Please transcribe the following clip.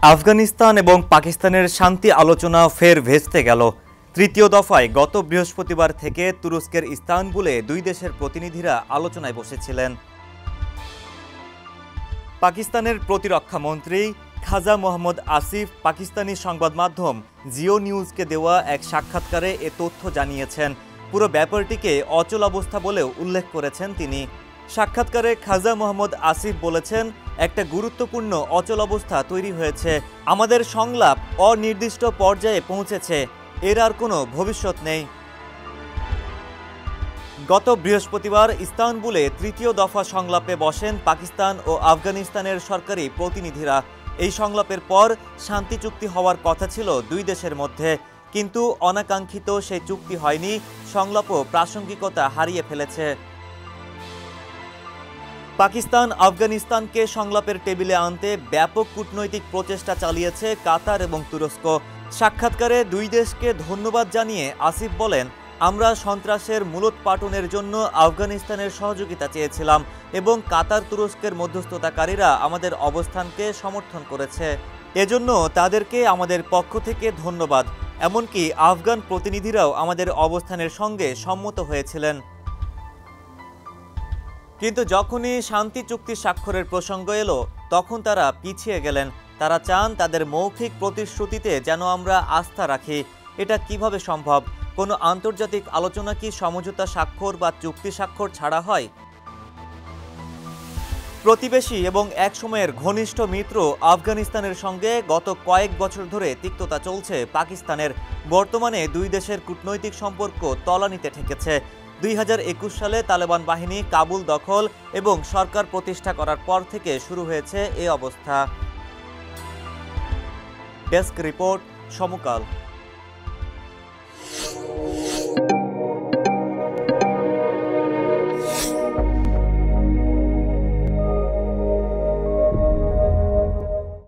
আফগানিস্তান এবং পাকিস্তানের শান্তি আলোচনা ফের ভেস্তে গেল। তৃতীয় দফায় গত বৃহস্পতিবার থেকে তুরস্কের ইস্তানবুলে দুই দেশের প্রতিনিধিরা আলোচনায় বসেছিলেন। পাকিস্তানের প্রতিরক্ষা মন্ত্রী খাজা মোহাম্মদ আসিফ পাকিস্তানি সংবাদ মাধ্যম জিও নিউজকে দেওয়া এক সাক্ষাৎকারে এ তথ্য জানিয়েছেন। পুরো ব্যাপারটিকে অচল অবস্থা বলেও উল্লেখ করেছেন তিনি। সাক্ষাৎকারে খাজা মোহাম্মদ আসিফ বলেছেন, একটা গুরুত্বপূর্ণ অচল অবস্থা তৈরি হয়েছে। আমাদের সংলাপ অনির্দিষ্ট পর্যায়ে পৌঁছেছে, এর আর কোনো ভবিষ্যৎ নেই। গত বৃহস্পতিবার ইস্তানবুলে তৃতীয় দফা সংলাপে বসেন পাকিস্তান ও আফগানিস্তানের সরকারি প্রতিনিধিরা। এই সংলাপের পর শান্তি চুক্তি হওয়ার কথা ছিল দুই দেশের মধ্যে, কিন্তু অনাকাঙ্ক্ষিত সেই চুক্তি হয়নি। সংলাপও প্রাসঙ্গিকতা হারিয়ে ফেলেছে। পাকিস্তান আফগানিস্তানকে সংলাপের টেবিলে আনতে ব্যাপক কূটনৈতিক প্রচেষ্টা চালিয়েছে কাতার এবং তুরস্ক। সাক্ষাৎকারে দুই দেশকে ধন্যবাদ জানিয়ে আসিফ বলেন, আমরা সন্ত্রাসের মূলোৎপাটনের জন্য আফগানিস্তানের সহযোগিতা চেয়েছিলাম এবং কাতার তুরস্কের মধ্যস্থতাকারীরা আমাদের অবস্থানকে সমর্থন করেছে। এজন্য তাদেরকে আমাদের পক্ষ থেকে ধন্যবাদ। এমনকি আফগান প্রতিনিধিরাও আমাদের অবস্থানের সঙ্গে সম্মত হয়েছিলেন। কিন্তু যখনই শান্তি চুক্তি স্বাক্ষরের প্রসঙ্গ এলো, তখন তারা পিছিয়ে গেলেন। তারা চান তাদের মৌখিক প্রতিশ্রুতিতে যেন আমরা আস্থা রাখি। এটা কিভাবে সম্ভব? কোনো আন্তর্জাতিক আলোচনা কি সমঝোতা স্বাক্ষর বা চুক্তি স্বাক্ষর ছাড়া হয়? প্রতিবেশী এবং একসময়ের ঘনিষ্ঠ মিত্র আফগানিস্তানের সঙ্গে গত কয়েক বছর ধরে তিক্ততা চলছে পাকিস্তানের। বর্তমানে দুই দেশের কূটনৈতিক সম্পর্ক তলানিতে ঠেকেছে। 2021 সালে তালেবান বাহিনী কাবুল দখল এবং সরকার প্রতিষ্ঠা করার পর থেকে শুরু হয়েছে এই অবস্থা। ডেস্ক রিপোর্ট, সমকাল।